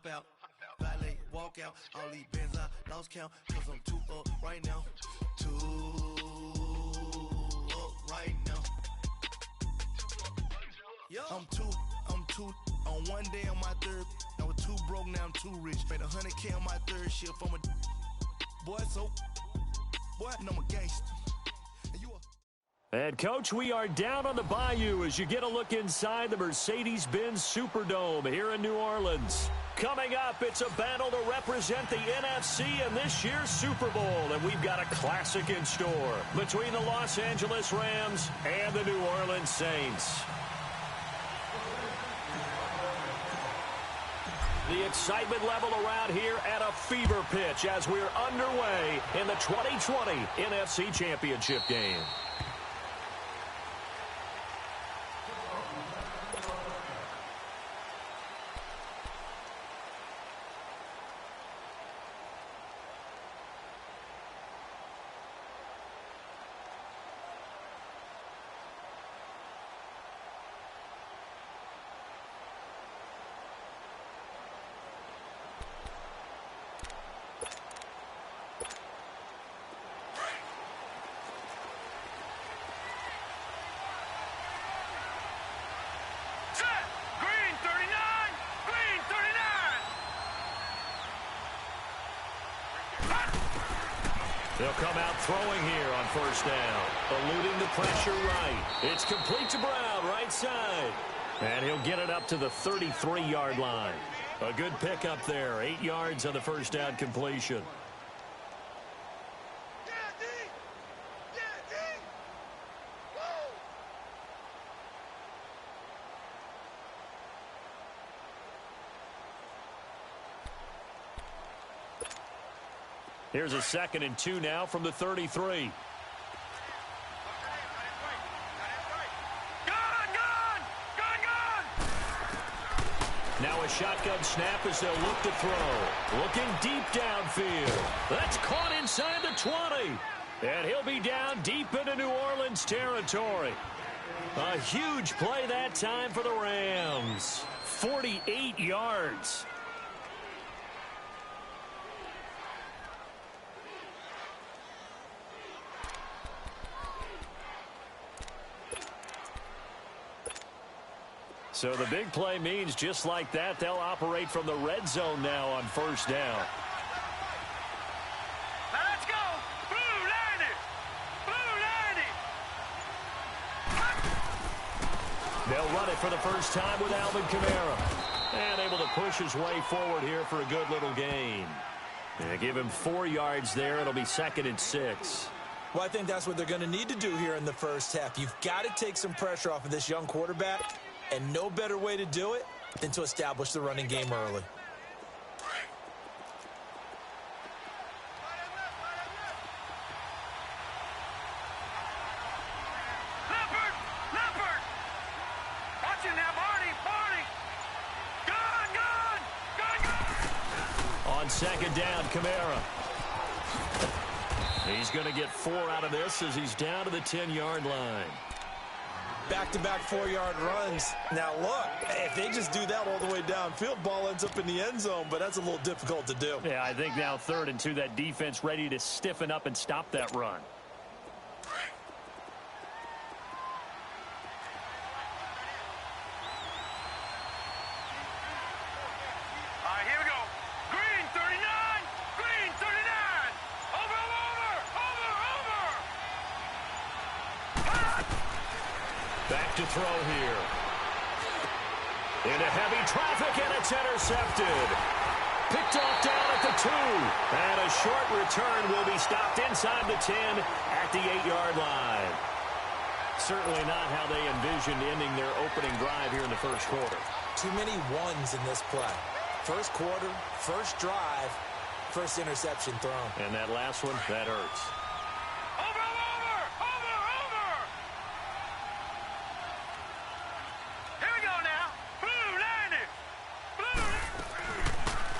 hop out, valet, walk out. All these bands I lost count, cause I'm too up right now. Too up right now. I'm too on one day on my third. I was too broke, now I'm too rich. Made 100K on my third shift. I'm a boy, so boy, and I'm a gangster. And you a And, Coach, we are down on the bayou as you get a look inside the Mercedes-Benz Superdome here in New Orleans. Coming up, it's a battle to represent the NFC in this year's Super Bowl, and we've got a classic in store between the Los Angeles Rams and the New Orleans Saints. The excitement level around here at a fever pitch as we're underway in the 2020 NFC Championship game. They'll come out throwing here on first down. Eluding the pressure right. It's complete to Brown, right side. And he'll get it up to the 33-yard line. A good pickup there. 8 yards on the first down completion. Here's a 2nd and 2 now from the 33. Now a shotgun snap as they'll look to throw. Looking deep downfield. That's caught inside the 20. And he'll be down deep into New Orleans territory. A huge play that time for the Rams. 48 yards. So the big play means just like that, they'll operate from the red zone now on first down. Let's go! Blue 90! Blue 90! They'll run it for the first time with Alvin Kamara. And able to push his way forward here for a good little gain. And give him 4 yards there. It'll be 2nd and 6. Well, I think that's what they're going to need to do here in the first half. You've got to take some pressure off of this young quarterback. And no better way to do it than to establish the running game early. Leopard! Leopard! Watch it now, Barney! Barney! Gone! Gone! Gone! On 2nd down, Kamara. He's going to get 4 out of this as he's down to the 10-yard line. Back-to-back 4-yard runs. Now, look, if they just do that all the way downfield, ball ends up in the end zone, but that's a little difficult to do. Yeah, I think now 3rd and 2, that defense ready to stiffen up and stop that run. All right, here we go. Green 39! Green 39! Over! Back to throw here. Into heavy traffic, and it's intercepted. Picked off down at the 2. And a short return will be stopped inside the 10 at the 8-yard line. Certainly not how they envisioned ending their opening drive here in the first quarter. Too many ones in this play. First quarter, first drive, first interception thrown. And that last one, that hurts.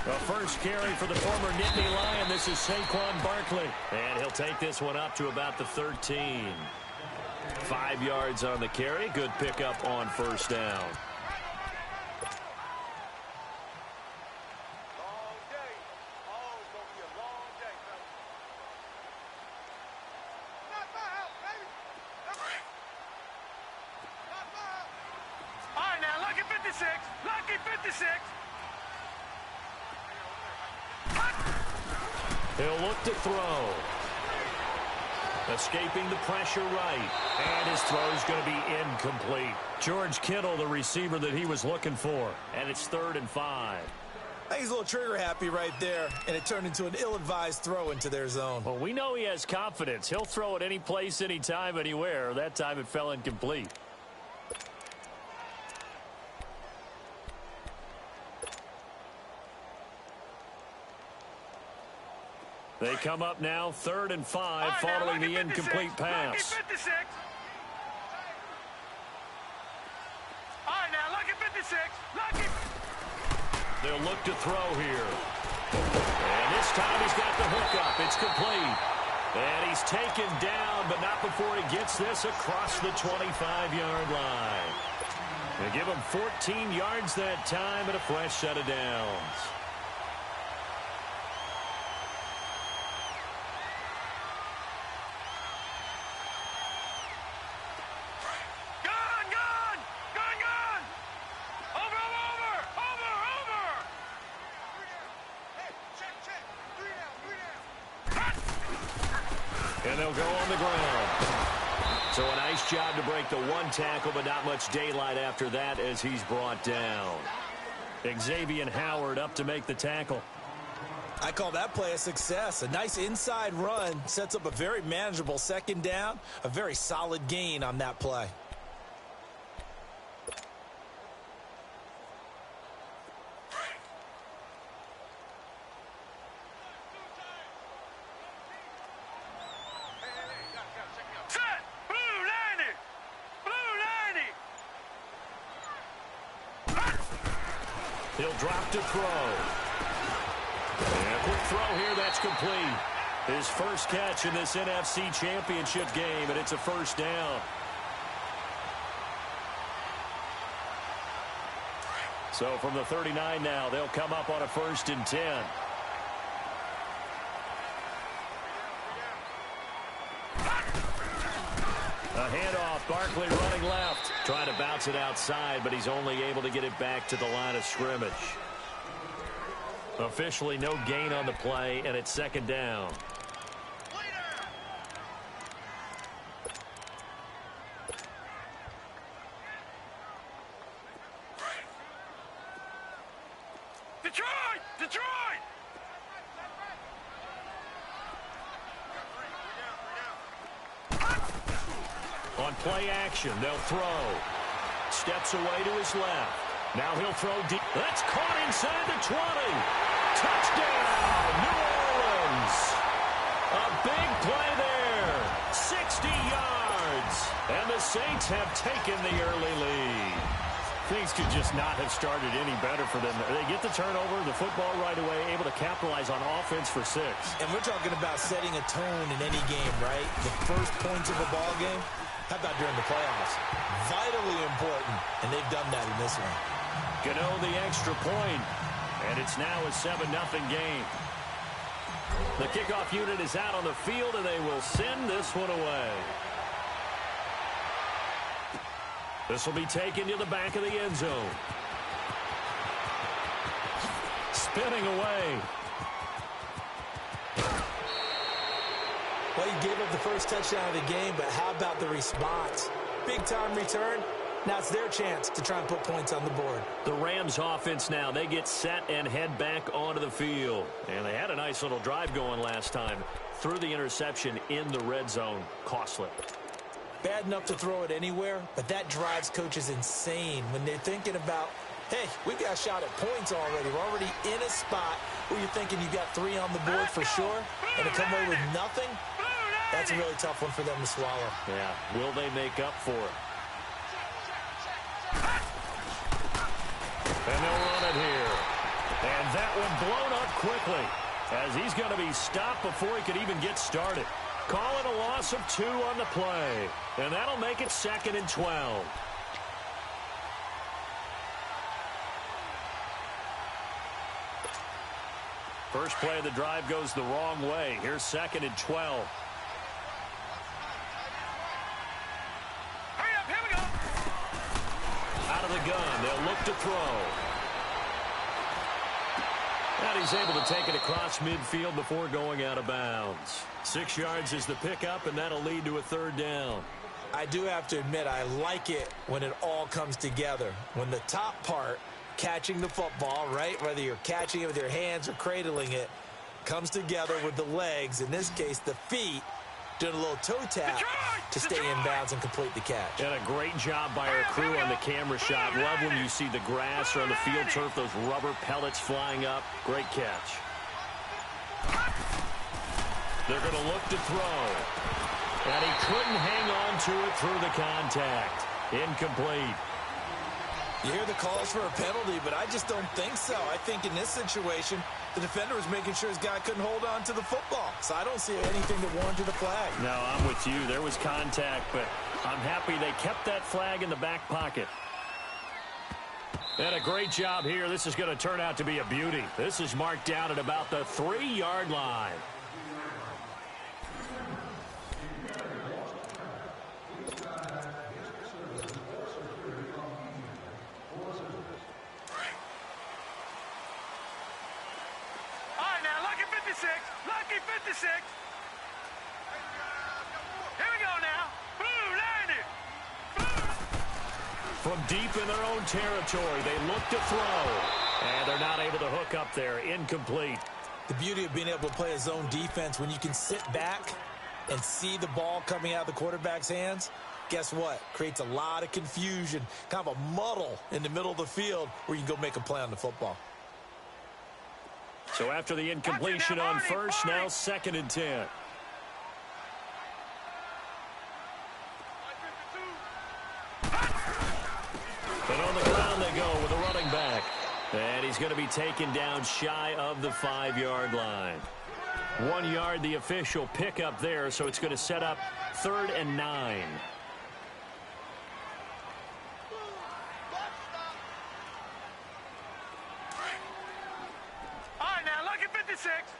The first carry for the former Nittany Lion. This is Saquon Barkley. And he'll take this one up to about the 13. 5 yards on the carry. Good pickup on first down. 56. He'll look to throw. Escaping the pressure right. And his throw is going to be incomplete. George Kittle, the receiver that he was looking for. And it's 3rd and 5. I think he's a little trigger happy right there, and it turned into an ill-advised throw into their zone. Well, we know he has confidence. He'll throw it any place, anytime, anywhere. That time it fell incomplete. They come up now 3rd and 5 following the incomplete pass. Lucky 56. All right, now, lucky 56. Lucky. They'll look to throw here. And this time he's got the hook up. It's complete. And he's taken down, but not before he gets this across the 25-yard line. They give him 14 yards that time and a fresh set of downs. And they'll go on the ground. So a nice job to break the one tackle, but not much daylight after that as he's brought down. Xavier Howard up to make the tackle. I call that play a success. A nice inside run sets up a very manageable 2nd down. A very solid gain on that play. He'll drop to throw. And a quick throw here, that's complete. His first catch in this NFC Championship game, and it's a 1st down. So from the 39 now, they'll come up on a 1st and 10. A handoff, Barkley running left. Trying to bounce it outside, but he's only able to get it back to the line of scrimmage. Officially no gain on the play, and it's 2nd down. Detroit! Detroit! On play action, they'll throw. Steps away to his left. Now he'll throw deep. That's caught inside the 20. Touchdown, New Orleans. A big play there. 60 yards. And the Saints have taken the early lead. Things could just not have started any better for them. They get the turnover, the football right away, able to capitalize on offense for 6. And we're talking about setting a tone in any game, right? The first points of a ball game. How about during the playoffs? Vitally important, and they've done that in this one. Gano the extra point, and it's now a 7-0 game. The kickoff unit is out on the field, and they will send this one away. This will be taken to the back of the end zone. Spinning away. Well, you gave up the first touchdown of the game, but how about the response? Big-time return. Now it's their chance to try and put points on the board. The Rams offense now, they get set and head back onto the field. And they had a nice little drive going last time. Threw the interception in the red zone. Costly. Bad enough to throw it anywhere, but that drives coaches insane when they're thinking about, hey, we've got a shot at points already. We're already in a spot where you're thinking you've got 3 on the board for sure, and to come away with nothing, that's a really tough one for them to swallow. Yeah, will they make up for it? And they'll run it here. And that one blown up quickly as he's going to be stopped before he could even get started. Call it a loss of 2 on the play. And that'll make it 2nd and 12. First play of the drive goes the wrong way. Here's 2nd and 12. Hurry up, here we go. Out of the gun, they'll look to throw. But he's able to take it across midfield before going out of bounds. 6 yards is the pickup, and that'll lead to a third down. I do have to admit, I like it when it all comes together. When the top part, catching the football, right, whether you're catching it with your hands or cradling it, comes together with the legs, in this case the feet, doing a little toe tap to stay in bounds and complete the catch. And a great job by our crew on the camera shot. Love when you see the grass or on the field turf, those rubber pellets flying up. Great catch. They're going to look to throw. And he couldn't hang on to it through the contact. Incomplete. You hear the calls for a penalty, but I just don't think so. I think in this situation, the defender was making sure his guy couldn't hold on to the football. So I don't see anything that warranted a flag. No, I'm with you. There was contact, but I'm happy they kept that flag in the back pocket. And a great job here. This is going to turn out to be a beauty. This is marked down at about the 3-yard line. Lucky 56. Here we go now. Boom, landed. From deep in their own territory, they look to throw. And they're not able to hook up there. Incomplete. The beauty of being able to play a zone defense when you can sit back and see the ball coming out of the quarterback's hands, guess what? Creates a lot of confusion, kind of a muddle in the middle of the field where you can go make a play on the football. So after the incompletion on first, now 2nd and 10. And on the ground they go with a running back. And he's going to be taken down shy of the 5-yard line. 1 yard, the official pickup there, so it's going to set up 3rd and 9.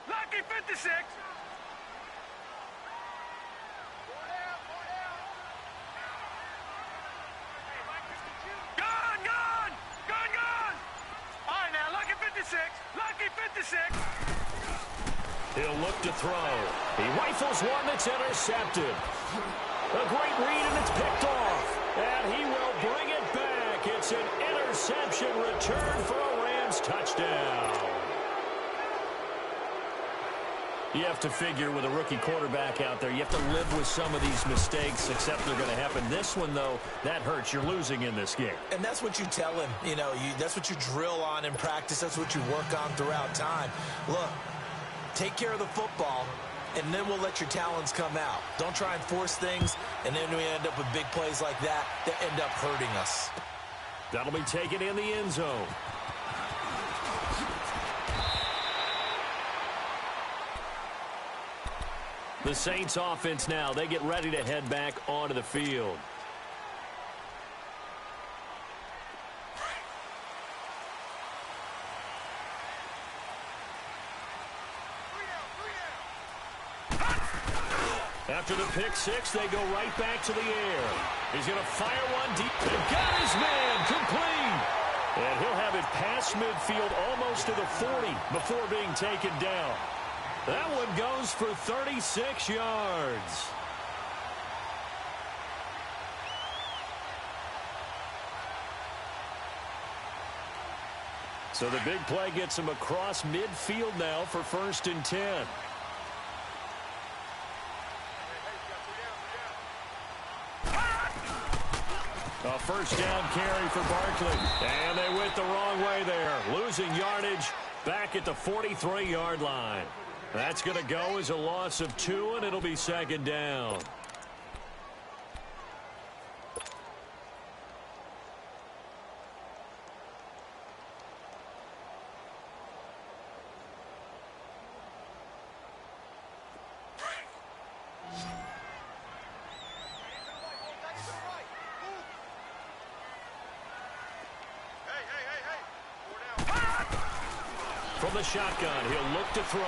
Lucky 56. Gone. All right, now, Lucky 56. Lucky 56. He'll look to throw. He rifles one that's intercepted. A great read, and it's picked off. And he will bring it back. It's an interception return for a Rams touchdown. You have to figure with a rookie quarterback out there, you have to live with some of these mistakes, except they're going to happen. This one, though, that hurts. You're losing in this game. And that's what you tell him. You know, that's what you drill on in practice. That's what you work on throughout time. Look, take care of the football, and then we'll let your talents come out. Don't try and force things, and then we end up with big plays like that end up hurting us. That'll be taken in the end zone. The Saints offense now, they get ready to head back onto the field. After the pick six, they go right back to the air. He's going to fire one deep and got his man complete. And he'll have it past midfield almost to the 40 before being taken down. That one goes for 36 yards. So the big play gets him across midfield now for 1st and 10. A first down carry for Barkley. And they went the wrong way there. Losing yardage back at the 43-yard line. That's going to go as a loss of 2, and it'll be 2nd down. From the shotgun, he'll look to throw.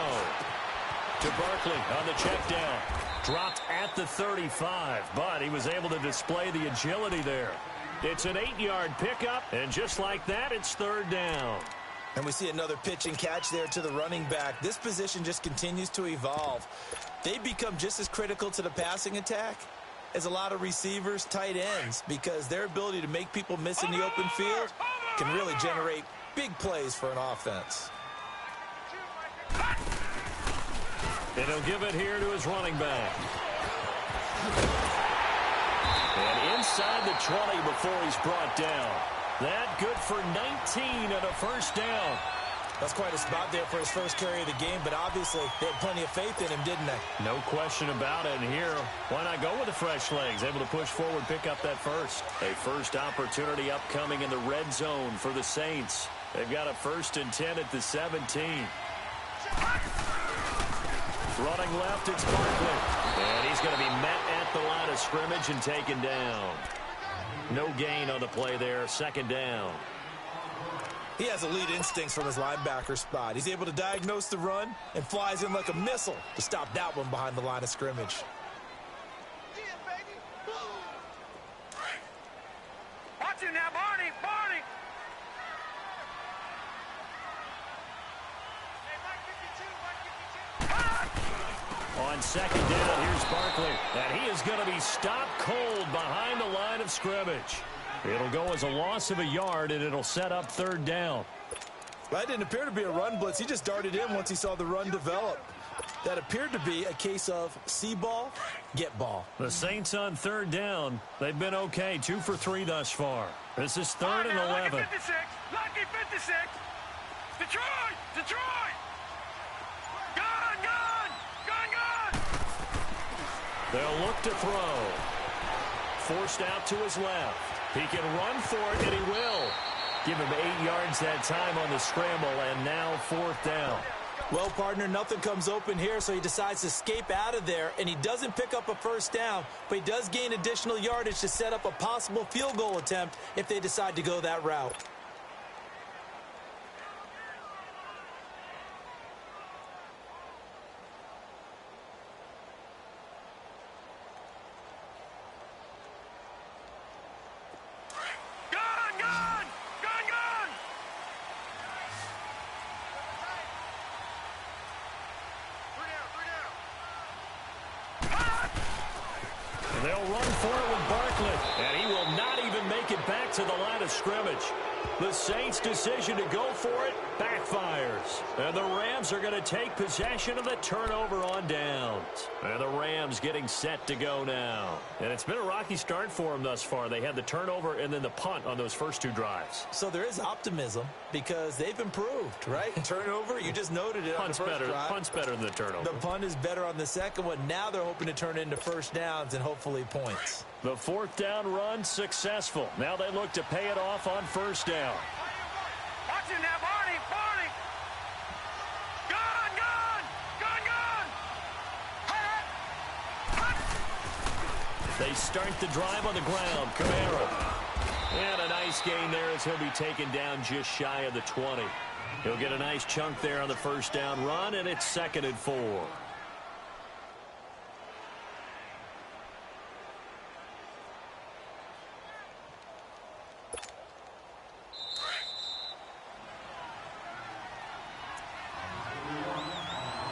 To Barkley on the check down. Dropped at the 35, but he was able to display the agility there. It's an 8-yard pickup, and just like that, it's 3rd down. And we see another pitch and catch there to the running back. This position just continues to evolve. They become just as critical to the passing attack as a lot of receivers, tight ends, because their ability to make people miss in the open field can really generate big plays for an offense. And he'll give it here to his running back. And inside the 20 before he's brought down. That good for 19 and a first down. That's quite a spot there for his first carry of the game, but obviously they had plenty of faith in him, didn't they? No question about it. And here, why not go with the fresh legs? Able to push forward, pick up that first. A first opportunity upcoming in the red zone for the Saints. They've got a 1st and 10 at the 17. Running left, it's Barkley. And he's going to be met at the line of scrimmage and taken down. No gain on the play there, 2nd down. He has elite instincts from his linebacker spot. He's able to diagnose the run and flies in like a missile to stop that one behind the line of scrimmage. Watch it now, Barney, Barney. On 2nd down, here's Barkley. And he is going to be stopped cold behind the line of scrimmage. It'll go as a loss of a yard, and it'll set up 3rd down. Well, that didn't appear to be a run blitz. He just darted in once he saw the run develop. That appeared to be a case of see ball, get ball. The Saints on 3rd down. They've been okay, 2 for 3 thus far. This is 3rd and 11. Lucky 56, Lucky 56. Detroit, Detroit. Gun, gun, gun, gun. They'll look to throw. Forced out to his left. He can run for it, and he will. Give him 8 yards that time on the scramble, and now 4th down. Well, partner, nothing comes open here, so he decides to escape out of there, and he doesn't pick up a 1st down, but he does gain additional yardage to set up a possible field goal attempt if they decide to go that route. They'll run for it with Barkley, and he will not even make it back to the line of scrimmage. The Saints' decision to go for it backfires. And the Rams are going to take possession of the turnover on downs. And the Rams getting set to go now. And it's been a rocky start for them thus far. They had the turnover and then the punt on those first 2 drives. So there is optimism because they've improved, right? Turnover, you just noted it on the first drive. Punt's better than the turnover. The punt is better on the second one. Now they're hoping to turn into 1st downs and hopefully points. The 4th down run successful. Now they look to pay it off on 1st down. Watch it now, Barney, Barney. Gun, gun, gun, gun. They start the drive on the ground. Kamara. And a nice gain there as he'll be taken down just shy of the 20. He'll get a nice chunk there on the 1st down run, and it's 2nd and 4.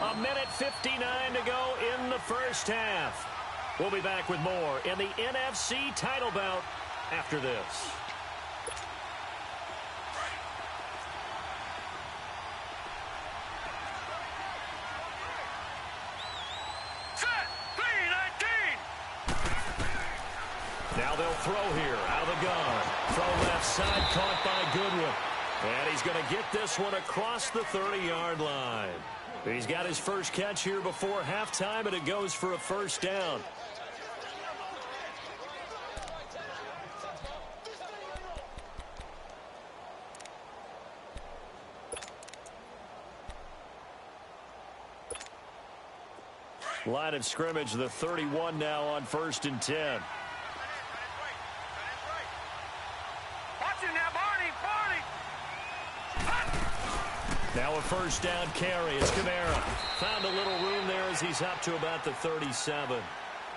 A minute 59 to go in the first half. We'll be back with more in the NFC title bout after this. Set, 3-19. Now they'll throw here out of the gun. Throw left side, caught by Goodwin. And he's going to get this one across the 30-yard line. He's got his first catch here before halftime, and it goes for a 1st down. Line of scrimmage, the 31 now on 1st and 10. Watch it now, Barney, Barney. Now a 1st down carry. It's Kamara. Found a little room there as he's up to about the 37.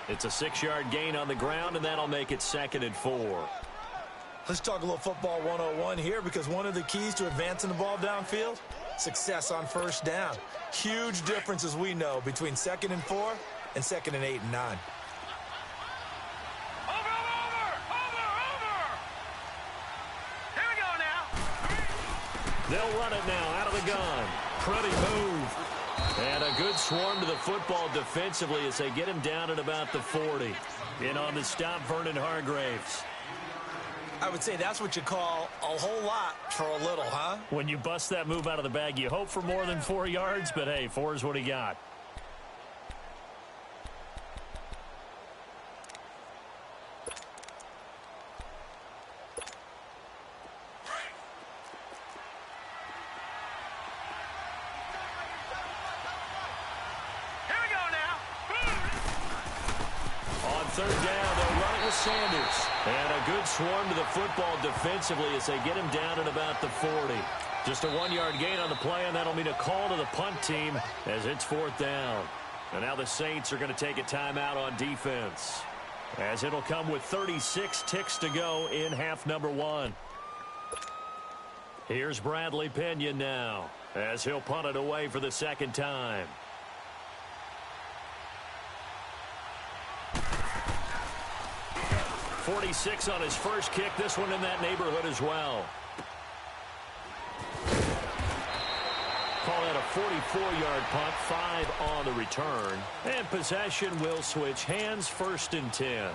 It's a 6-yard gain on the ground, and that'll make it 2nd and 4. Let's talk a little football 101 here, because one of the keys to advancing the ball downfield, success on first down. Huge difference, as we know, between 2nd and 4 and 2nd and 8 and 9. Here we go now. They'll run it now out of the gun. Pretty move. And a good swarm to the football defensively as they get him down at about the 40. In on the stop, Vernon Hargraves. I would say that's what you call a whole lot for a little, huh? When you bust that move out of the bag, you hope for more than 4 yards, but hey, 4 is what he got. Here we go now. On 3rd down, they'll run it with Sanders. And a good swarm to the football defensively as they get him down at about the 40. Just a 1-yard gain on the play, and that'll mean a call to the punt team as it's 4th down. And now the Saints are going to take a timeout on defense, as it'll come with 36 ticks to go in half number 1. Here's Bradley Pinion now, as he'll punt it away for the 2nd time. .46 on his first kick. This one in that neighborhood as well. Call that a 44-yard punt, 5 on the return. And possession will switch hands, 1st and 10.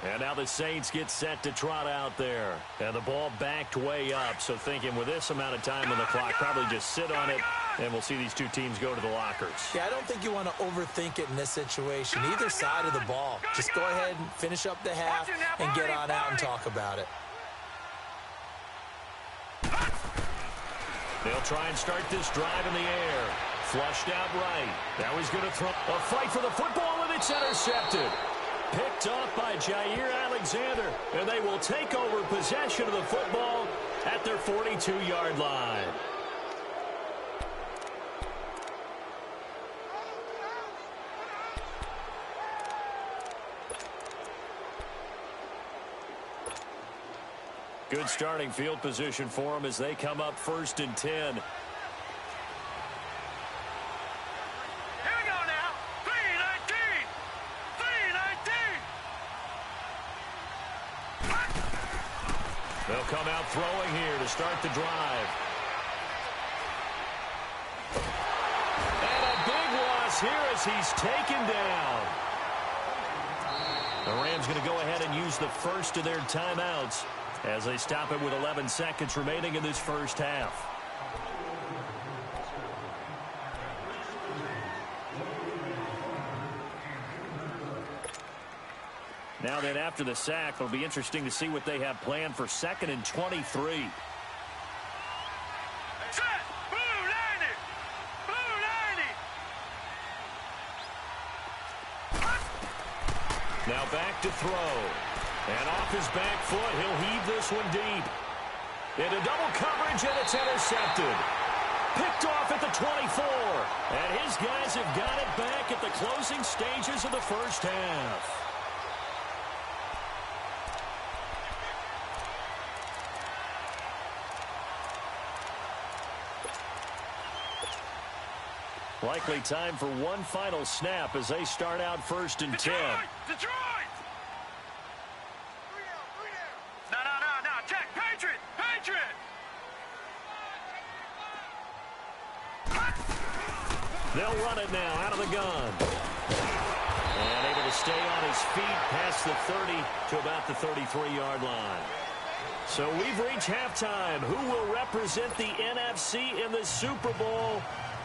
And now the Saints get set to trot out there. And the ball backed way up, so thinking with this amount of time on the clock, probably just sit on it, and we'll see these two teams go to the lockers. Yeah, I don't think you want to overthink it in this situation. Either side of the ball. Just go ahead and finish up the half and get on out and talk about it. They'll try and start this drive in the air. Flushed out right. Now he's going to throw a fight for the football, and it's intercepted. Picked off by Jair Alexander, and they will take over possession of the football at their 42-yard line. Good starting field position for them as they come up 1st and 10. They'll come out throwing here to start the drive. And a big loss here as he's taken down. The Rams going to go ahead and use the first of their timeouts as they stop it with 11 seconds remaining in this first half. Now then, after the sack, it'll be interesting to see what they have planned for 2nd and 23. Set! Blue 90! Blue 90! Now back to throw. And off his back foot, he'll heave this one deep. Into double coverage, and it's intercepted. Picked off at the 24. And his guys have got it back at the closing stages of the first half. Likely time for one final snap as they start out 1st and 10. Detroit! No, check. Patriot! They'll run it now out of the gun. And able to stay on his feet past the 30 to about the 33-yard line. So we've reached halftime. Who will represent the NFC in the Super Bowl?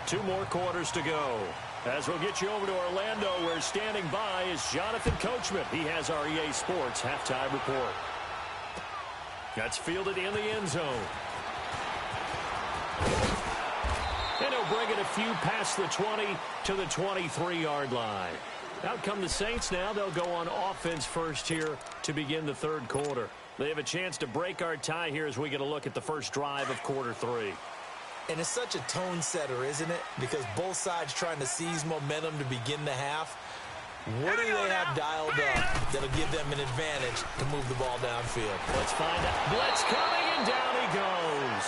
2 more quarters to go. As we'll get you over to Orlando, where standing by is Jonathan Coachman. He has our EA Sports halftime report. That's fielded in the end zone. And he'll bring it a few past the 20 to the 23-yard line. Out come the Saints now. They'll go on offense first here to begin the 3rd quarter. They have a chance to break our tie here as we get a look at the first drive of quarter 3. And it's such a tone setter, isn't it? Because both sides trying to seize momentum to begin the half. What do they have dialed up that'll give them an advantage to move the ball downfield? Let's find out. Blitz coming, and down he goes.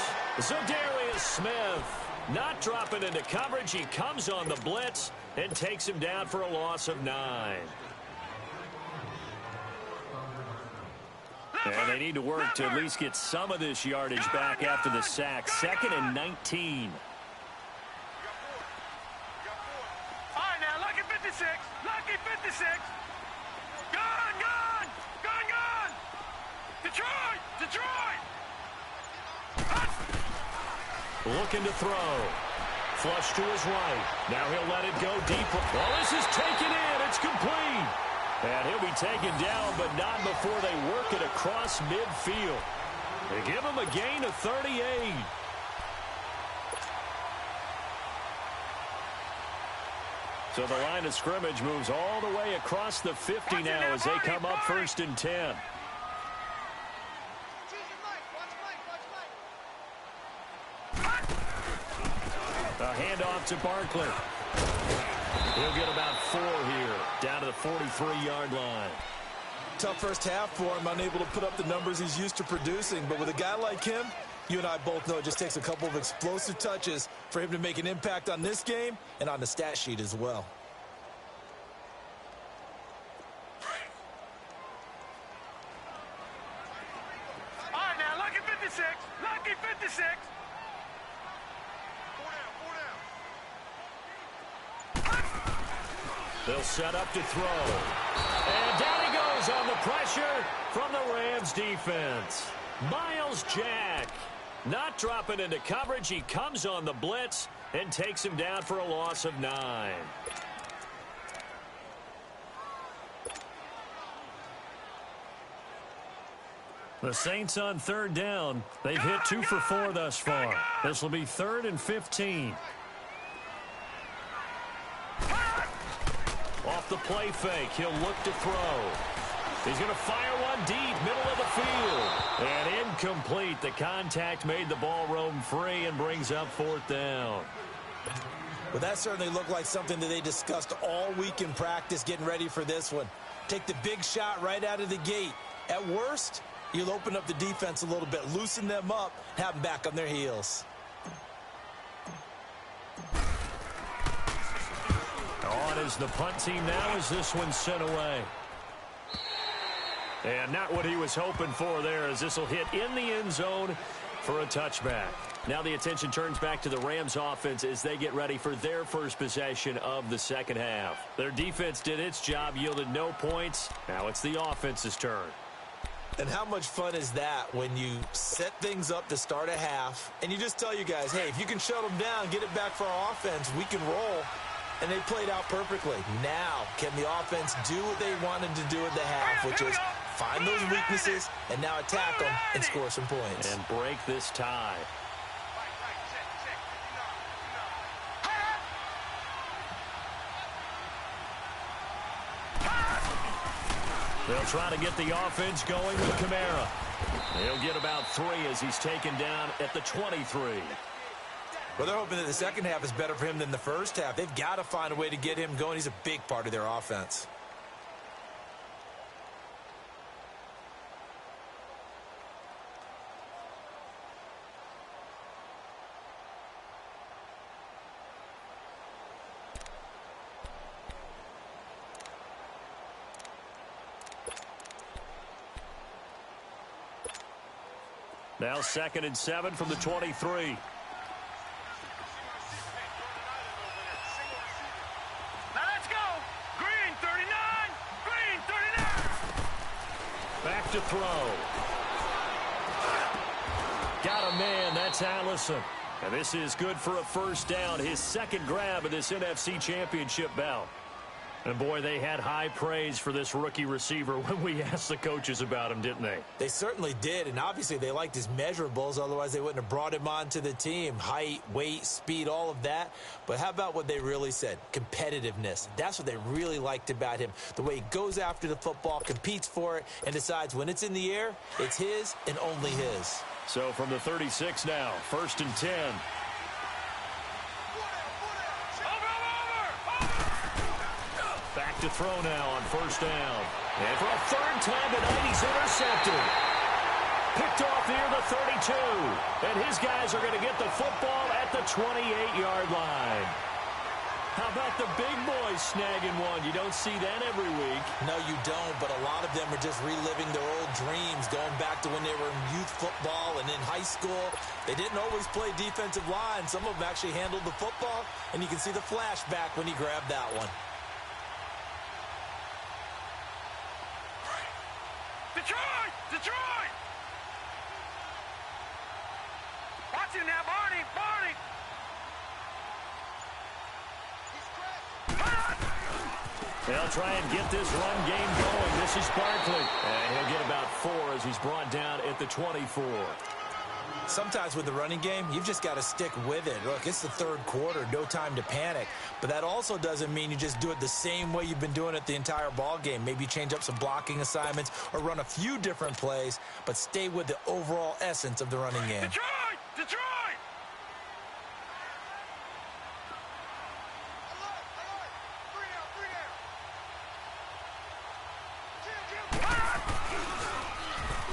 Za'Darius Smith not dropping into coverage. He comes on the blitz and takes him down for a loss of 9. And they need to work to at least get some of this yardage back after the sack. 2nd and 19. All right, now, lucky 56. Lucky 56. Gone. Detroit. Looking to throw. Flush to his right. Now he'll let it go deep. Well, this is taken in. It's complete. And he'll be taken down, but not before they work it across midfield. They give him a gain of 38. So the line of scrimmage moves all the way across the 50 now as they come up 1st and 10. A handoff to Barkley. He'll get about 4 here, down to the 43-yard line. Tough first half for him, unable to put up the numbers he's used to producing. But with a guy like him, you and I both know it just takes a couple of explosive touches for him to make an impact on this game and on the stat sheet as well. All right, now, lucky 56. Lucky 56. They'll set up to throw. And down he goes on the pressure from the Rams defense. Myles Jack not dropping into coverage. He comes on the blitz and takes him down for a loss of 9. The Saints on 3rd down. They've hit 2 for 4 thus far. This will be 3rd and 15. Off the play fake, he'll look to throw. He's going to fire one deep, middle of the field. And incomplete. The contact made the ball roam free and brings up 4th down. Well, that certainly looked like something that they discussed all week in practice getting ready for this one. Take the big shot right out of the gate. At worst, you'll open up the defense a little bit, loosen them up, have them back on their heels. On is the punt team now as this one's sent away. And not what he was hoping for there, as this will hit in the end zone for a touchback. Now the attention turns back to the Rams offense as they get ready for their first possession of the second half. Their defense did its job, yielded no points. Now it's the offense's turn. And how much fun is that when you set things up to start a half and you just tell you guys, hey, if you can shut them down, get it back for our offense, we can roll. And they played out perfectly. Now, can the offense do what they wanted to do at the half, which is find those weaknesses and now attack them and score some points. And break this tie. They'll try to get the offense going with Kamara. He'll get about 3 as he's taken down at the 23. Well, they're hoping that the second half is better for him than the first half. They've got to find a way to get him going. He's a big part of their offense. Now 2nd and 7 from the 23. Back to throw. Got a man. That's Allison. And this is good for a first down. His second grab of this NFC Championship bout. And, boy, they had high praise for this rookie receiver when we asked the coaches about him, didn't they? They certainly did, and obviously they liked his measurables. Otherwise, they wouldn't have brought him onto the team. Height, weight, speed, all of that. But how about what they really said? Competitiveness. That's what they really liked about him. The way he goes after the football, competes for it, and decides when it's in the air, it's his and only his. So from the 36 now, 1st and 10. Back to throw now on first down. And for a third time tonight, he's intercepted. Picked off near the 32. And his guys are going to get the football at the 28-yard line. How about the big boys snagging one? You don't see that every week. No, you don't, but a lot of them are just reliving their old dreams, going back to when they were in youth football and in high school. They didn't always play defensive line. Some of them actually handled the football, and you can see the flashback when he grabbed that one. Detroit! Detroit! Watch him now, Barney! Barney! They'll try and get this run game going. This is Barkley. And he'll get about 4 as he's brought down at the 24. Sometimes with the running game, you've just got to stick with it. Look, it's the third quarter, no time to panic. But that also doesn't mean you just do it the same way you've been doing it the entire ball game. Maybe change up some blocking assignments or run a few different plays, but stay with the overall essence of the running game. Detroit! Detroit!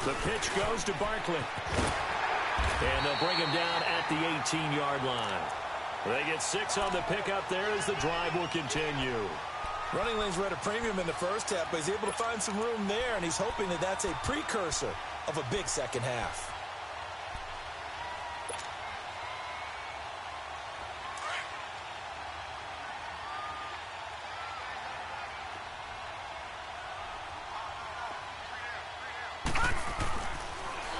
The pitch goes to Barkley. And they'll bring him down at the 18-yard line. They get 6 on the pickup there as the drive will continue. Running lanes were at a premium in the first half, but he's able to find some room there, and he's hoping that that's a precursor of a big second half.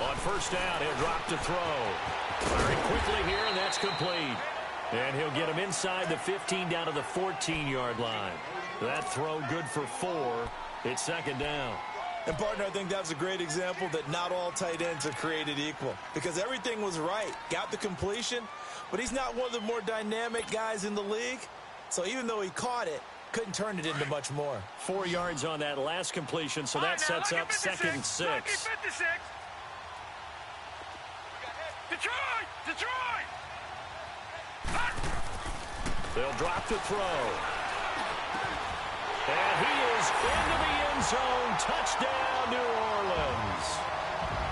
On first down, he'll drop to throw. Very quickly here, and that's complete. And he'll get him inside the 15 down to the 14-yard line. That throw good for 4. It's second down. And, partner, I think that's a great example that not all tight ends are created equal because everything was right. Got the completion, but he's not one of the more dynamic guys in the league. So even though he caught it, couldn't turn it into much more. 4 yards on that last completion, so that sets up 2nd and 6. Lucky 56. Detroit! Detroit! They'll drop to throw. And he is into the end zone. Touchdown, New Orleans.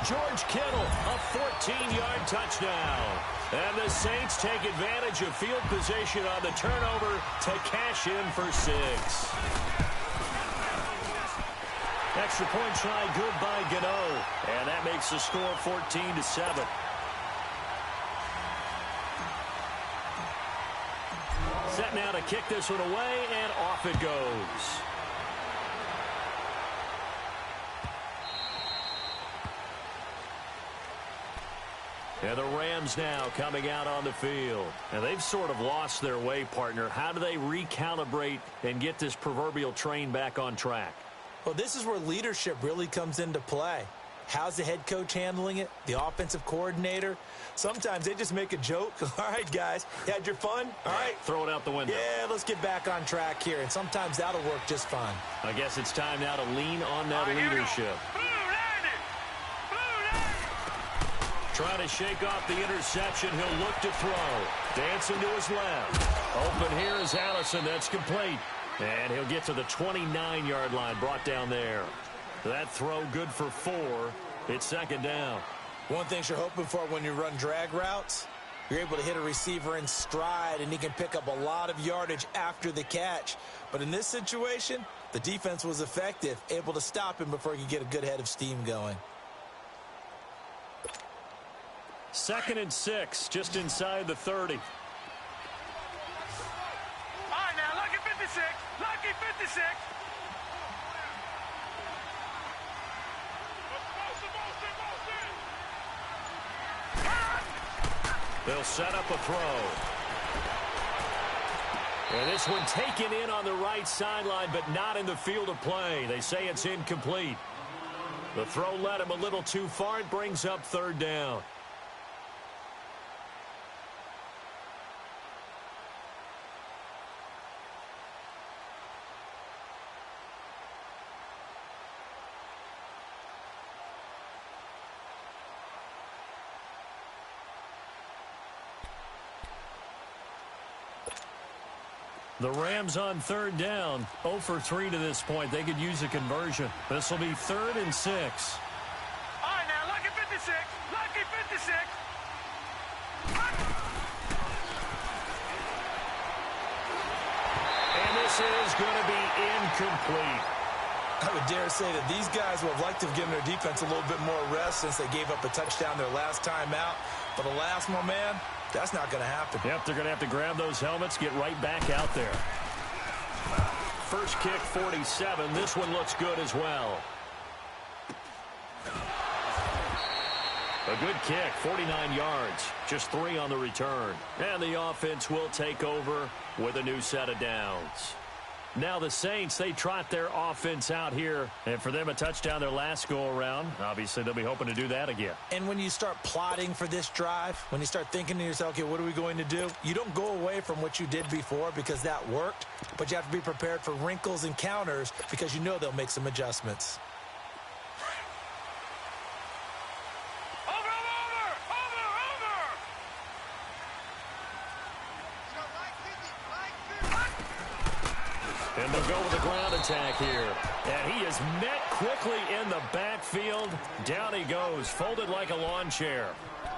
George Kittle, a 14-yard touchdown. And the Saints take advantage of field position on the turnover to cash in for 6. Extra point try good by Gano. And that makes the score 14-7. Set now to kick this one away, and off it goes. And the Rams now coming out on the field. And they've sort of lost their way, partner. How do they recalibrate and get this proverbial train back on track? Well, this is where leadership really comes into play. How's the head coach handling it? The offensive coordinator? Sometimes they just make a joke. All right, guys, you had your fun? All right. Throw it out the window. Yeah, let's get back on track here. And sometimes that'll work just fine. I guess it's time now to lean on that leadership. Trying to shake off the interception. He'll look to throw. Dancing to his left. Open here is Allison. That's complete. And he'll get to the 29-yard line, brought down there. That throw good for 4. It's second down. One thing you're hoping for when you run drag routes, you're able to hit a receiver in stride, and he can pick up a lot of yardage after the catch. But in this situation, the defense was effective, able to stop him before he could get a good head of steam going. 2nd and 6, just inside the 30. All right, now, lucky 56. Lucky 56. They'll set up a throw. And this one taken in on the right sideline, but not in the field of play. They say it's incomplete. The throw led him a little too far. It brings up third down. The Rams on third down, 0 for 3 to this point. They could use a conversion. This will be 3rd and 6. All right, now, lucky 56. Lucky 56. And this is going to be incomplete. I would dare say that these guys would have liked to have given their defense a little bit more rest since they gave up a touchdown their last time out. But the last one, man, that's not going to happen. Yep, they're going to have to grab those helmets, get right back out there. First kick, 47. This one looks good as well. A good kick, 49 yards. Just 3 on the return. And the offense will take over with a new set of downs. Now the Saints, they trot their offense out here. And for them, a touchdown their last go-around. Obviously, they'll be hoping to do that again. And when you start plotting for this drive, when you start thinking to yourself, okay, what are we going to do? You don't go away from what you did before because that worked. But you have to be prepared for wrinkles and counters because you know they'll make some adjustments. And they'll go with a ground attack here. And he is met quickly in the backfield. Down he goes, folded like a lawn chair.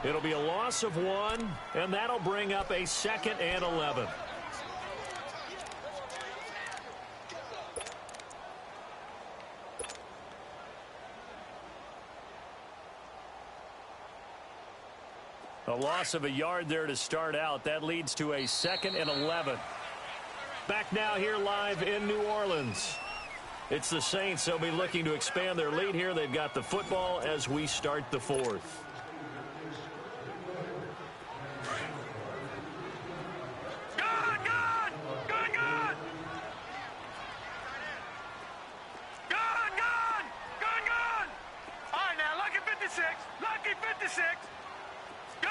It'll be a loss of 1, and that'll bring up a 2nd and 11. A loss of a yard there to start out. That leads to a 2nd and 11. Back now here live in New Orleans. It's the Saints. They'll be looking to expand their lead here. They've got the football as we start the 4th. Lucky 56. Gone.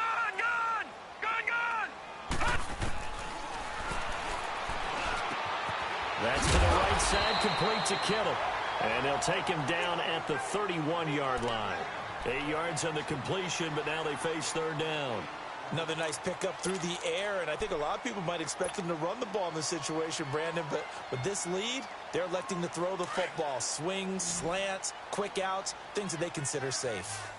That's to the right side, complete to Kittle. And they'll take him down at the 31-yard line. 8 yards on the completion, but now they face 3rd down. Another nice pickup through the air, and I think a lot of people might expect them to run the ball in this situation, Brandon, but with this lead, they're electing to throw the football. Swings, slants, quick outs, things that they consider safe.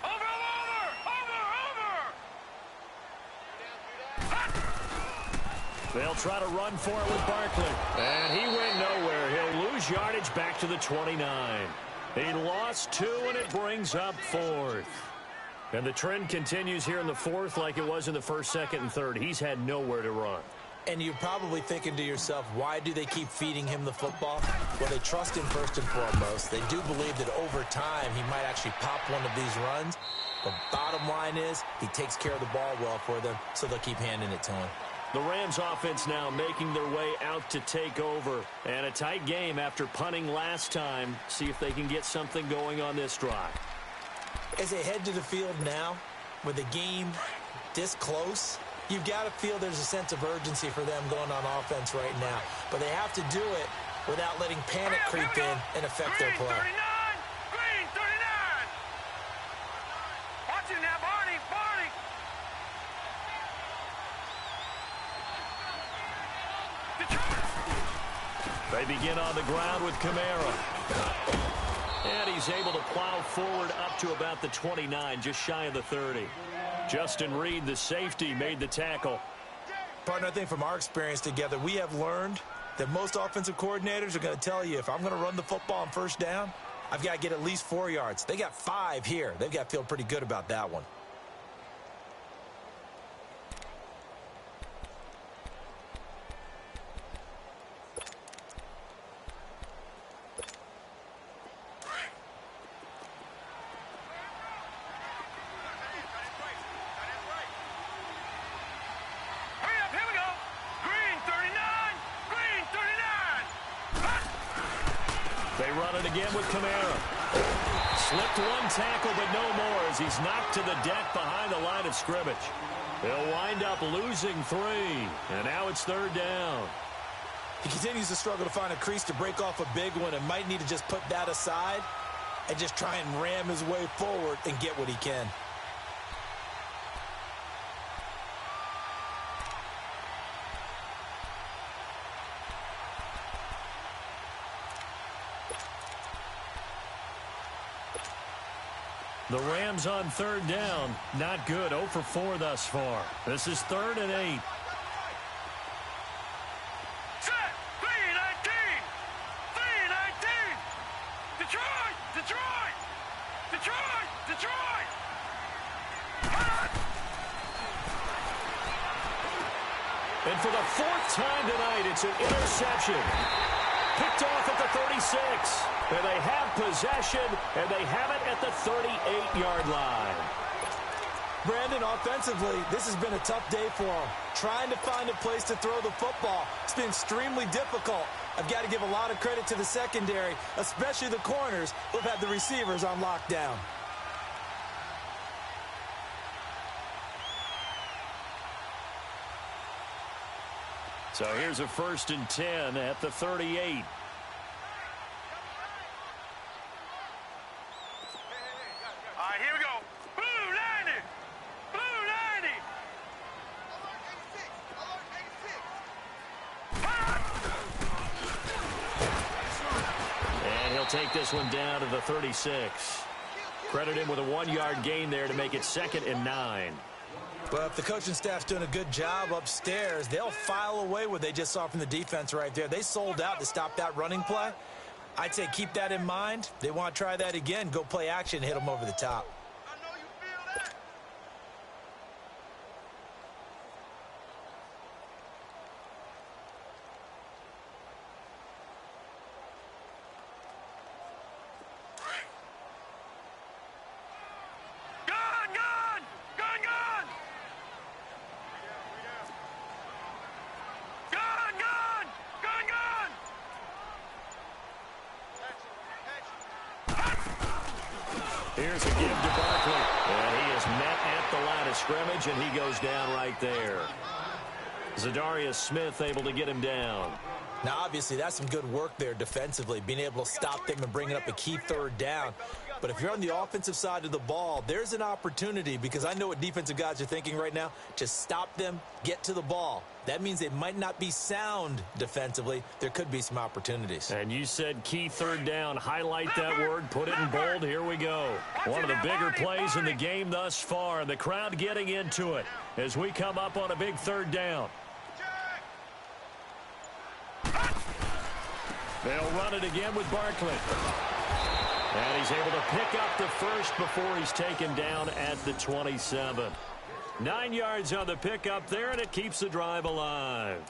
They'll try to run for it with Barkley. And he went nowhere. He'll lose yardage back to the 29. He lost 2, and it brings up 4th. And the trend continues here in the 4th like it was in the 1st, 2nd, and 3rd. He's had nowhere to run. And you're probably thinking to yourself, why do they keep feeding him the football? Well, they trust him first and foremost. They do believe that over time he might actually pop one of these runs. The bottom line is he takes care of the ball well for them, so they'll keep handing it to him. The Rams offense now making their way out to take over. And a tight game after punting last time. See if they can get something going on this drive. As they head to the field now, with the game this close, you've got to feel there's a sense of urgency for them going on offense right now. But they have to do it without letting panic creep in and affect their play. Green 39. Watch it now, Barney. They begin on the ground with Kamara. And he's able to plow forward up to about the 29, just shy of the 30. Justin Reed, the safety, made the tackle. Partner, I think from our experience together, we have learned that most offensive coordinators are going to tell you, if I'm going to run the football on 1st down, I've got to get at least 4 yards. They got 5 here. They've got to feel pretty good about that one. Again with Kamara. Slipped one tackle, but no more as he's knocked to the deck behind the line of scrimmage. They'll wind up losing 3, and now it's 3rd down. He continues to struggle to find a crease to break off a big one and might need to just put that aside and just try and ram his way forward and get what he can. The Rams on third down. Not good. 0 for 4 thus far. This is 3rd and 8. Set. 3-19. 3-19. Detroit. Detroit. Detroit. Detroit. And for the 4th time tonight, it's an interception. Picked off at the 36. And they have possession, and they have it at the 38-yard line. Brandon, offensively, this has been a tough day for them. Trying to find a place to throw the football. It's been extremely difficult. I've got to give a lot of credit to the secondary, especially the corners who've had the receivers on lockdown. So here's a 1st and 10 at the 38. All right, here we go. Blue 90. Blue 90. And he'll take this one down to the 36. Credit him with a 1-yard gain there to make it 2nd and 9. But if the coaching staff's doing a good job upstairs, they'll file away what they just saw from the defense right there. They sold out to stop that running play. I'd say keep that in mind. They want to try that again. Go play action, hit them over the top. I know you feel that. Gun, gun! Gun, gun! Gun, gun! Gun, gun! Here's a give to Barkley. And he is met at the line of scrimmage, and he goes down right there. Zadarius Smith able to get him down. Now, obviously, that's some good work there defensively, being able to stop them and bringing up a key 3rd down. But if you're on the offensive side of the ball, there's an opportunity, because I know what defensive guys are thinking right now, to stop them, get to the ball. That means they might not be sound defensively. There could be some opportunities. And you said key 3rd down. Highlight that word. Put it in bold. Here we go. One of the bigger plays in the game thus far. The crowd getting into it as we come up on a big 3rd down. They'll run it again with Barkley. And he's able to pick up the first before he's taken down at the 27. 9 yards on the pickup there, and it keeps the drive alive.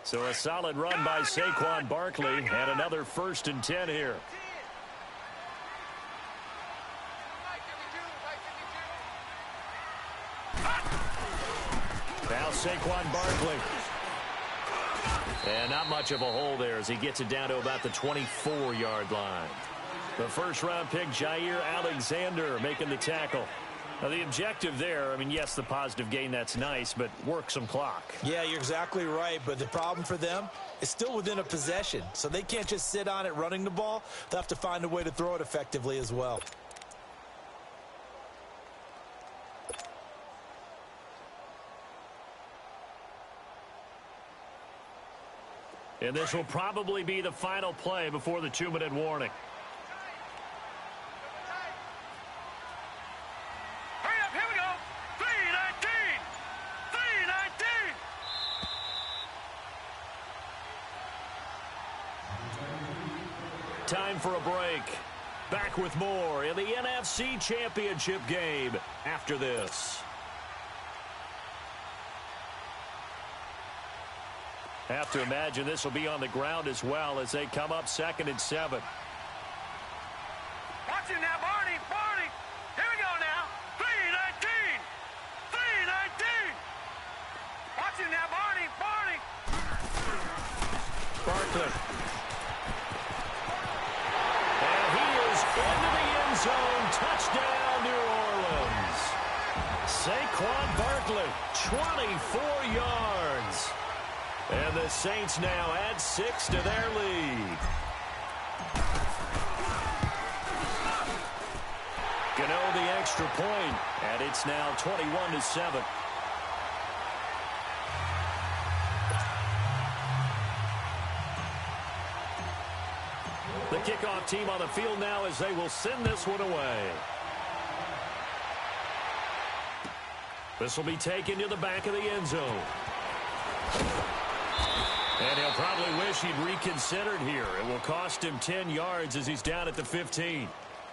So a solid run by Saquon Barkley, and another 1st and 10 here. Now Saquon Barkley. And not much of a hole there as he gets it down to about the 24-yard line. The 1st-round pick, Jair Alexander, making the tackle. Now, the objective there, I mean, yes, the positive gain, that's nice, but work some clock. Yeah, you're exactly right, but the problem for them is still within a possession, so they can't just sit on it running the ball. They'll have to find a way to throw it effectively as well. And this will probably be the final play before the 2-minute warning. Hurry up, here we go. 3-19. 3-19. Time for a break. Back with more in the NFC Championship game after this. Have to imagine this will be on the ground as well as they come up 2nd and 7. Watch him now, Barney. Barney. Here we go now. 3-19. 3-19. Watch him now, Barney. Barney. Barkley. And he is into the end zone. Touchdown, New Orleans. Saquon Barkley, 24 yards. And the Saints now add 6 to their lead. Gano the extra point, and it's now 21-7. quarterback team on the field now as they will send this one away. This will be taken to the back of the end zone. And he'll probably wish he'd reconsidered here. It will cost him 10 yards as he's down at the 15.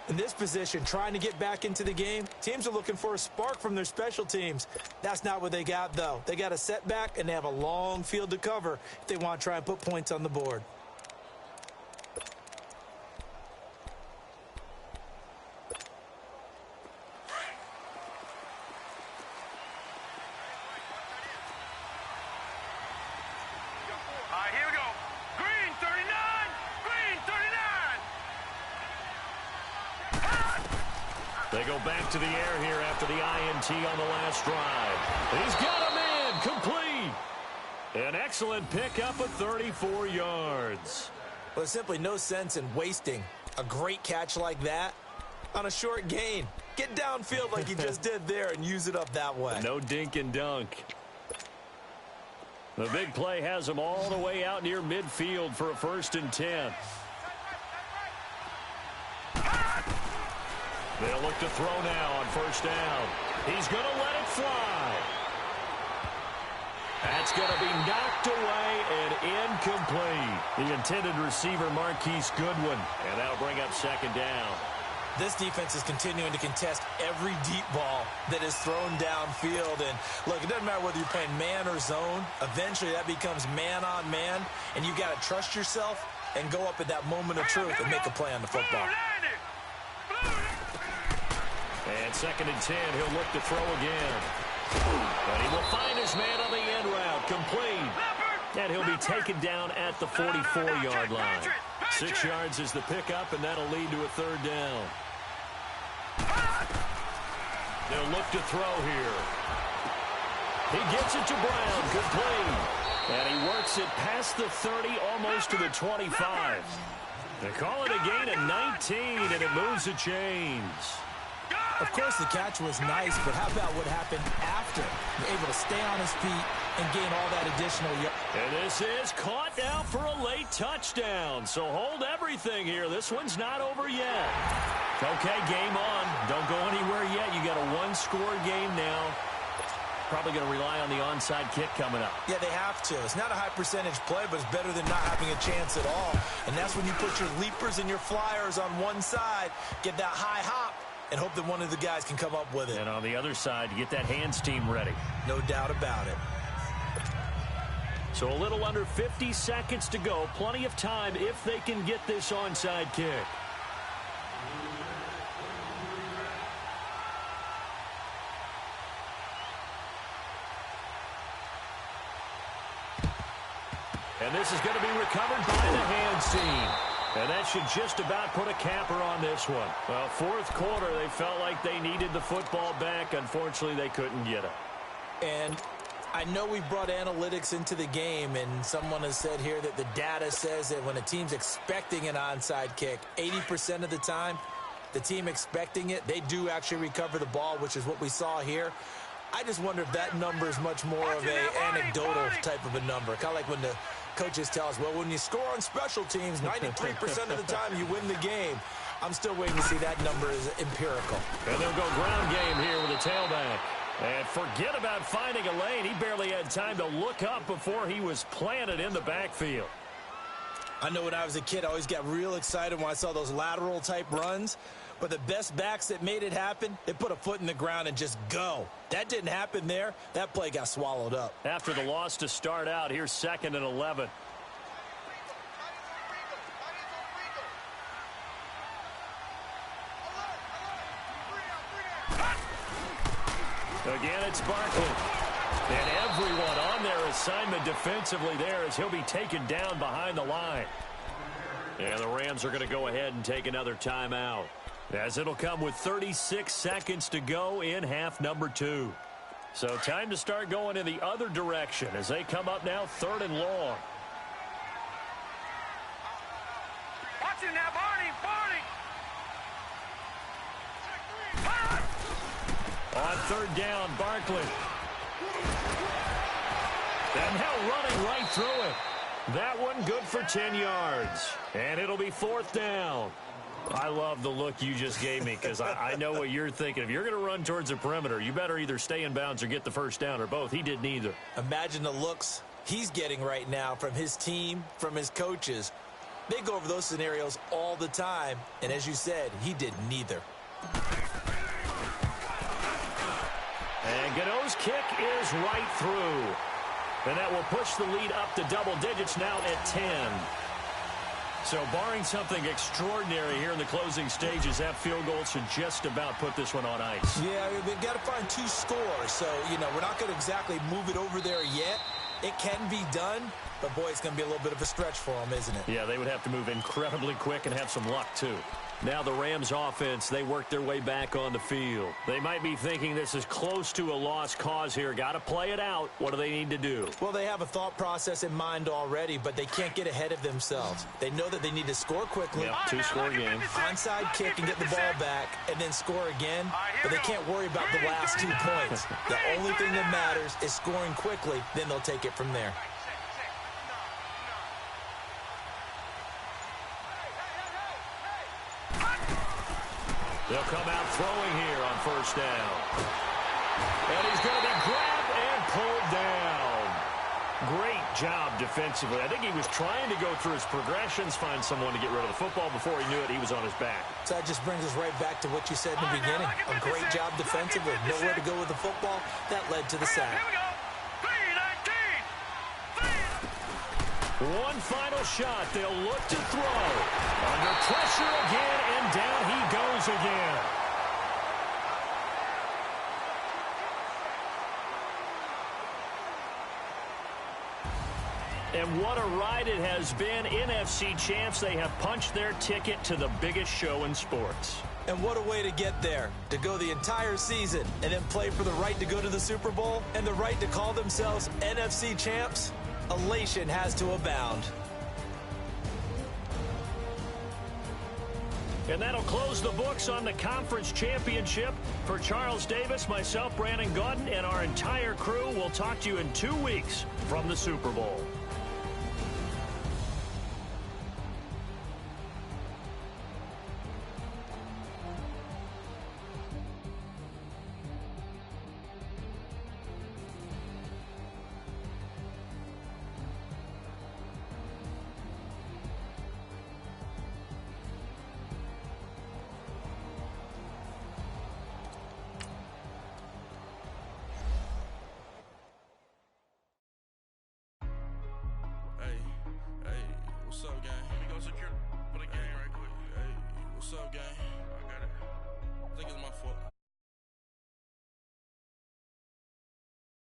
In this position, trying to get back into the game, teams are looking for a spark from their special teams. That's not what they got, though. They got a setback, and they have a long field to cover if they want to try and put points on the board. Here we go. Green 39. Green 39. They go back to the air here after the INT on the last drive. He's got him in. Complete. An excellent pickup of 34 yards. Well, there's simply no sense in wasting a great catch like that on a short gain. Get downfield like you just did there and use it up that way. No dink and dunk. The big play has him all the way out near midfield for a 1st and 10. They'll look to throw now on 1st down. He's going to let it fly. That's going to be knocked away and incomplete. The intended receiver, Marquise Goodwin. And that'll bring up 2nd down. This defense is continuing to contest every deep ball that is thrown downfield. And, look, it doesn't matter whether you're playing man or zone. Eventually, that becomes man-on-man, and you got to trust yourself and go up at that moment of truth and make a play on the football. And 2nd and 10, he'll look to throw again. But he will find his man on the end route, complete. And he'll be taken down at the 44-yard line. 6 yards is the pickup, and that'll lead to a 3rd down. They'll look to throw here. He gets it to Brown, complete. And he works it past the 30, almost to the 25. They call it a gain of 19, and it moves the chains. Of course, the catch was nice, but how about what happened after? Able to stay on his feet and gain all that additional yards. And this is caught now for a late touchdown. So hold everything here. This one's not over yet. Okay, game on. Don't go anywhere yet. You got a 1-score game now. Probably going to rely on the onside kick coming up. Yeah, they have to. It's not a high-percentage play, but it's better than not having a chance at all. And that's when you put your leapers and your flyers on one side, get that high hop, and hope that one of the guys can come up with it. And on the other side, you get that hands team ready. No doubt about it. So a little under 50 seconds to go. Plenty of time if they can get this onside kick. And this is going to be recovered by the hands team. And that should just about put a capper on this one. Well, 4th quarter, they felt like they needed the football back. Unfortunately, they couldn't get it. And I know we brought analytics into the game, and someone has said here that the data says that when a team's expecting an onside kick, 80% of the time, the team expecting it, they do actually recover the ball, which is what we saw here. I just wonder if that number is much more of an anecdotal type of a number. Kind of like when the coaches tell us, well, when you score on special teams, 93% of the time you win the game. I'm still waiting to see that number is empirical. And they'll go ground game here with a tailback. And forget about finding a lane. He barely had time to look up before he was planted in the backfield. I know when I was a kid, I always got real excited when I saw those lateral type runs. But the best backs that made it happen, they put a foot in the ground and just go. That didn't happen there. That play got swallowed up. After the loss to start out, here's 2nd and 11. Again, it's Barkley. And everyone on their assignment defensively there as he'll be taken down behind the line. And the Rams are going to go ahead and take another timeout, as it'll come with 36 seconds to go in half number 2. So time to start going in the other direction as they come up now 3rd and long. Watch it now, Barney. On 3rd down, Barkley. And now running right through it. That one good for 10 yards. And it'll be 4th down. I love the look you just gave me because I know what you're thinking. If you're going to run towards the perimeter, you better either stay in bounds or get the first down or both. He did neither. Imagine the looks he's getting right now from his team, from his coaches. They go over those scenarios all the time, and as you said, he did neither. And Gano's kick is right through. And that will push the lead up to double digits now at 10. So barring something extraordinary here in the closing stages, that field goal should just about put this one on ice. Yeah, we've got to find 2 scores. So, we're not going to exactly move it over there yet. It can be done, but, boy, it's going to be a little bit of a stretch for them, isn't it? Yeah, they would have to move incredibly quick and have some luck, too. Now the Rams offense, they work their way back on the field. They might be thinking this is close to a lost cause here. Got to play it out. What do they need to do? Well, they have a thought process in mind already, but they can't get ahead of themselves. They know that they need to score quickly. Yep, 2-score game. Onside kick and get the ball back and then score again, but they can't worry about the last 2 points. The only thing that matters is scoring quickly, then they'll take it from there. They'll come out throwing here on first down. And he's going to be grabbed and pulled down. Great job defensively. I think he was trying to go through his progressions, find someone to get rid of the football. Before he knew it, he was on his back. So that just brings us right back to what you said in the beginning. A great job defensively. Nowhere to go with the football. That led to the sack. Here we go. 3-19. One final shot. They'll look to throw. Under pressure again, and down he goes again. And what a ride it has been. NFC champs, they have punched their ticket to the biggest show in sports. And what a way to get there, to go the entire season and then play for the right to go to the Super Bowl and the right to call themselves NFC champs. Elation has to abound. And that'll close the books on the conference championship. For Charles Davis, myself, Brandon Gaudin, and our entire crew, we'll talk to you in 2 weeks from the Super Bowl. What's up, gang? Let me go secure for the game right quick. Hey, what's up, gang? I got it. I think it's my fault.